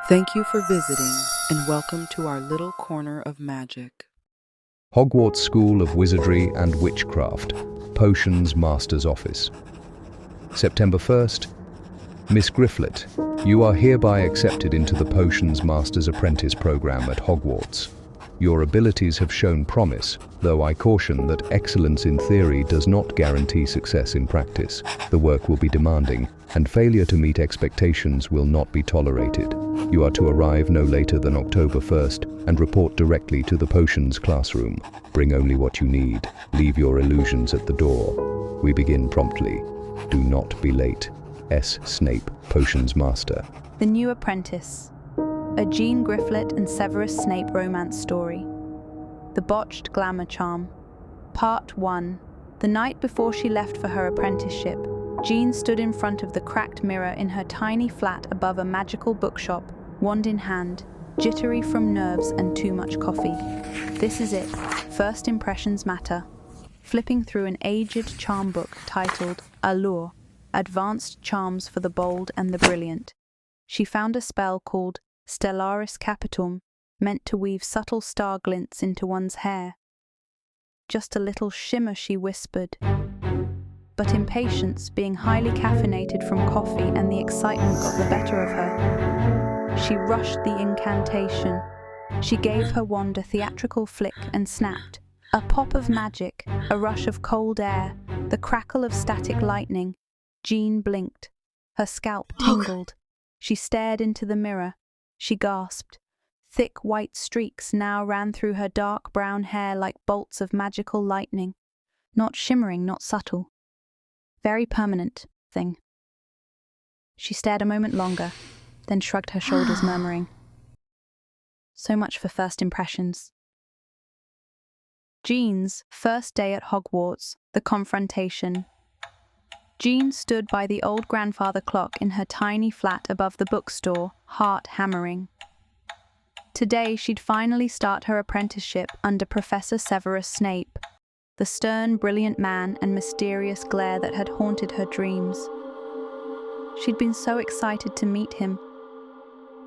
Thank you for visiting, and welcome to our little corner of magic. Hogwarts School of Wizardry and Witchcraft, Potions Master's Office. September 1st. Miss Grifflet, you are hereby accepted into the Potions Master's Apprentice program at Hogwarts. Your abilities have shown promise, though I caution that excellence in theory does not guarantee success in practice. The work will be demanding, and failure to meet expectations will not be tolerated. You are to arrive no later than October 1st and report directly to the potions classroom. Bring only what you need. Leave your illusions at the door. We begin promptly. Do not be late. S. Snape, Potions Master. The New Apprentice. A Jean Grifflet and Severus Snape romance story. The Botched Glamour Charm. Part 1. The night before she left for her apprenticeship, Jean stood in front of the cracked mirror in her tiny flat above a magical bookshop, wand in hand, jittery from nerves and too much coffee. This is it. First impressions matter. Flipping through an aged charm book titled Allure, Advanced Charms for the Bold and the Brilliant, she found a spell called Stellaris Capitum, meant to weave subtle star glints into one's hair. Just a little shimmer, she whispered. But impatience, being highly caffeinated from coffee and the excitement, got the better of her. She rushed the incantation. She gave her wand a theatrical flick and snapped. A pop of magic, a rush of cold air, the crackle of static lightning. Jean blinked. Her scalp tingled. She stared into the mirror. She gasped. Thick white streaks now ran through her dark brown hair like bolts of magical lightning. Not shimmering, not subtle. Very permanent thing. She stared a moment longer, then shrugged her shoulders, murmuring, "So much for first impressions." Jean's first day at Hogwarts, the confrontation. Jean stood by the old grandfather clock in her tiny flat above the bookstore, heart hammering. Today she'd finally start her apprenticeship under Professor Severus Snape, the stern, brilliant man and mysterious glare that had haunted her dreams. She'd been so excited to meet him.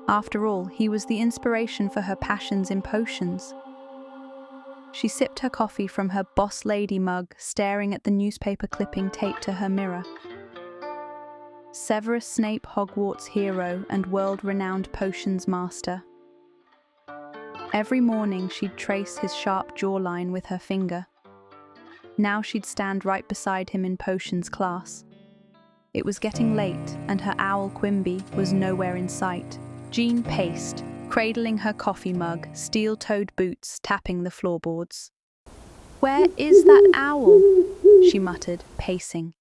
After all, he was the inspiration for her passions in potions. She sipped her coffee from her boss lady mug, staring at the newspaper clipping taped to her mirror. Severus Snape, Hogwarts hero and world-renowned potions master. Every morning she'd trace his sharp jawline with her finger. Now she'd stand right beside him in potions class. It was getting late, and her owl Quimby was nowhere in sight. Jean paced, cradling her coffee mug, steel-toed boots tapping the floorboards. "Where is that owl?" she muttered, pacing.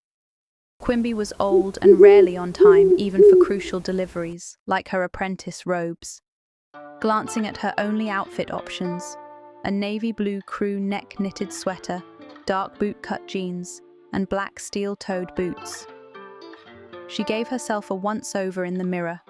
Quimby was old and rarely on time, even for crucial deliveries, like her apprentice robes. Glancing at her only outfit options, a navy blue crew neck-knitted sweater, dark boot-cut jeans, and black steel-toed boots. She gave herself a once-over in the mirror.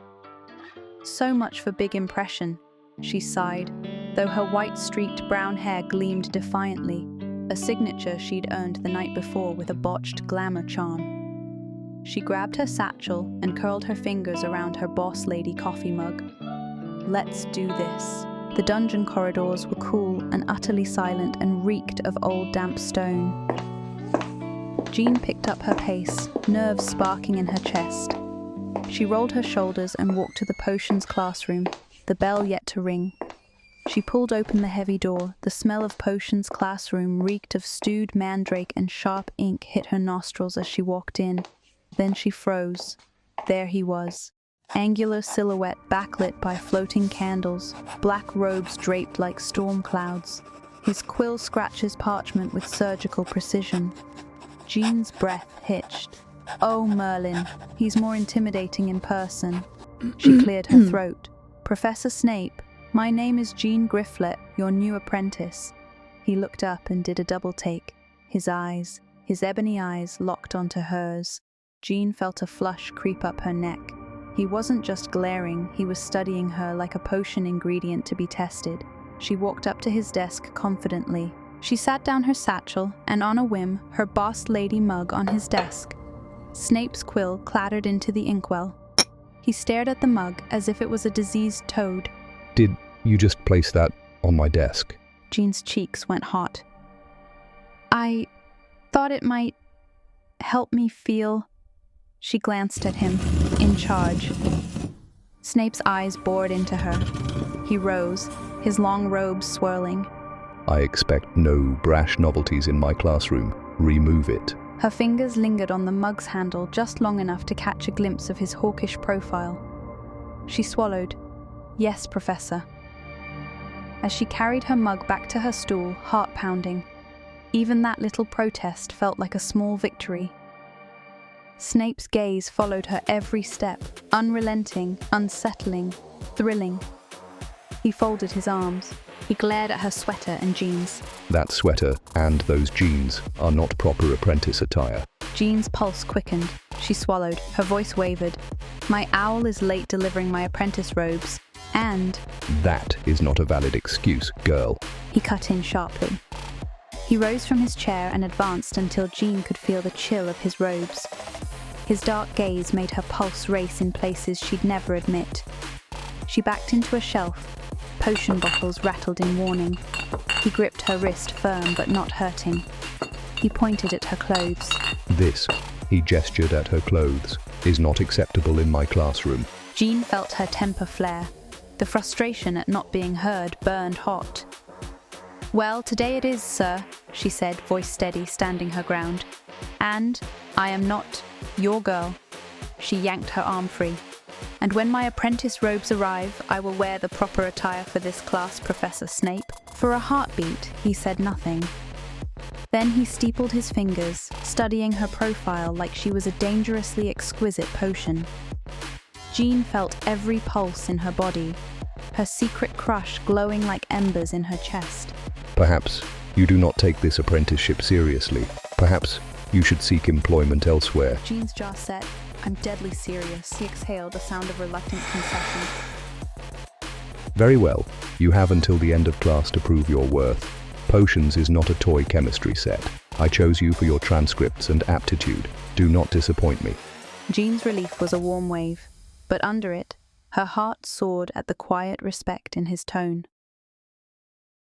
"So much for big impression," she sighed, though her white-streaked brown hair gleamed defiantly, a signature she'd earned the night before with a botched glamour charm. She grabbed her satchel and curled her fingers around her boss lady coffee mug. Let's do this. The dungeon corridors were cool and utterly silent and reeked of old damp stone. Jean picked up her pace, nerves sparking in her chest. She rolled her shoulders and walked to the potions classroom, the bell yet to ring. She pulled open the heavy door. The smell of potions classroom reeked of stewed mandrake, and sharp ink hit her nostrils as she walked in. Then she froze. There he was. Angular silhouette backlit by floating candles, black robes draped like storm clouds. His quill scratches parchment with surgical precision. Jean's breath hitched. "Oh, Merlin, he's more intimidating in person." She cleared her throat. "Professor Snape, my name is Jean Grifflet, your new apprentice." He looked up and did a double take. His ebony eyes, locked onto hers. Jean felt a flush creep up her neck. He wasn't just glaring, he was studying her like a potion ingredient to be tested. She walked up to his desk confidently. She sat down her satchel, and on a whim, her boss lady mug on his desk. Snape's quill clattered into the inkwell. He stared at the mug as if it was a diseased toad. Did you just place that on my desk? Jean's cheeks went hot. I thought it might help me feel. She glanced at him, in charge. Snape's eyes bored into her. He rose, his long robes swirling. I expect no brash novelties in my classroom. Remove it. Her fingers lingered on the mug's handle just long enough to catch a glimpse of his hawkish profile. She swallowed. Yes, Professor. As she carried her mug back to her stool, heart pounding. Even that little protest felt like a small victory. Snape's gaze followed her every step, unrelenting, unsettling, thrilling. He folded his arms. He glared at her sweater and jeans. That sweater and those jeans are not proper apprentice attire. Jean's pulse quickened. She swallowed. Her voice wavered. My owl is late delivering my apprentice robes, and... That is not a valid excuse, girl. He cut in sharply. He rose from his chair and advanced until Jean could feel the chill of his robes. His dark gaze made her pulse race in places she'd never admit. She backed into a shelf. Potion bottles rattled in warning. He gripped her wrist firm but not hurting. He pointed at her clothes. This, he gestured at her clothes, is not acceptable in my classroom. Jean felt her temper flare. The frustration at not being heard burned hot. Well, today it is, sir, she said, voice steady, standing her ground. And I am not your girl. She yanked her arm free. And when my apprentice robes arrive, I will wear the proper attire for this class, Professor Snape. For a heartbeat, he said nothing. Then he steepled his fingers, studying her profile like she was a dangerously exquisite potion. Jean felt every pulse in her body, her secret crush glowing like embers in her chest. Perhaps you do not take this apprenticeship seriously. Perhaps you should seek employment elsewhere. Jean's jaw set. I'm deadly serious. He exhaled, a sound of reluctant concession. Very well. You have until the end of class to prove your worth. Potions is not a toy chemistry set. I chose you for your transcripts and aptitude. Do not disappoint me. Jean's relief was a warm wave, but under it, her heart soared at the quiet respect in his tone.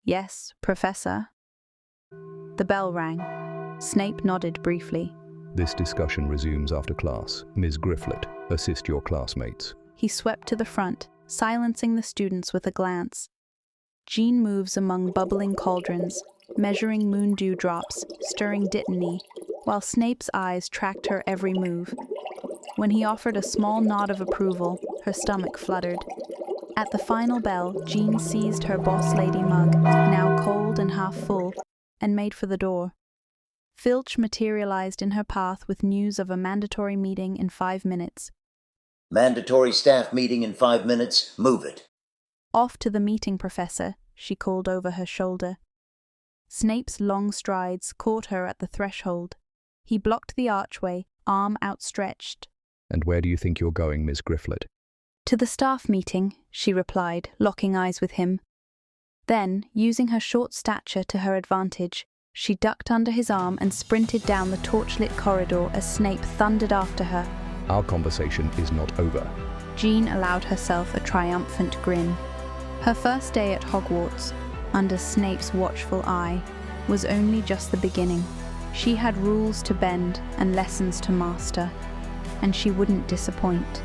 Yes, Professor. The bell rang. Snape nodded briefly. This discussion resumes after class. Ms. Grifflet, assist your classmates. He swept to the front, silencing the students with a glance. Jean moves among bubbling cauldrons, measuring moon dew drops, stirring dittany, while Snape's eyes tracked her every move. When he offered a small nod of approval, her stomach fluttered. At the final bell, Jean seized her boss lady mug, now cold and half full, and made for the door. Filch materialized in her path with news of a mandatory meeting in 5 minutes. Mandatory staff meeting in 5 minutes. Move it. Off to the meeting, Professor, she called over her shoulder. Snape's long strides caught her at the threshold. He blocked the archway, arm outstretched. And where do you think you're going, Miss Grifflet? To the staff meeting, she replied, locking eyes with him. Then, using her short stature to her advantage, she ducked under his arm and sprinted down the torchlit corridor as Snape thundered after her. Our conversation is not over. Jean allowed herself a triumphant grin. Her first day at Hogwarts, under Snape's watchful eye, was only just the beginning. She had rules to bend and lessons to master, and she wouldn't disappoint.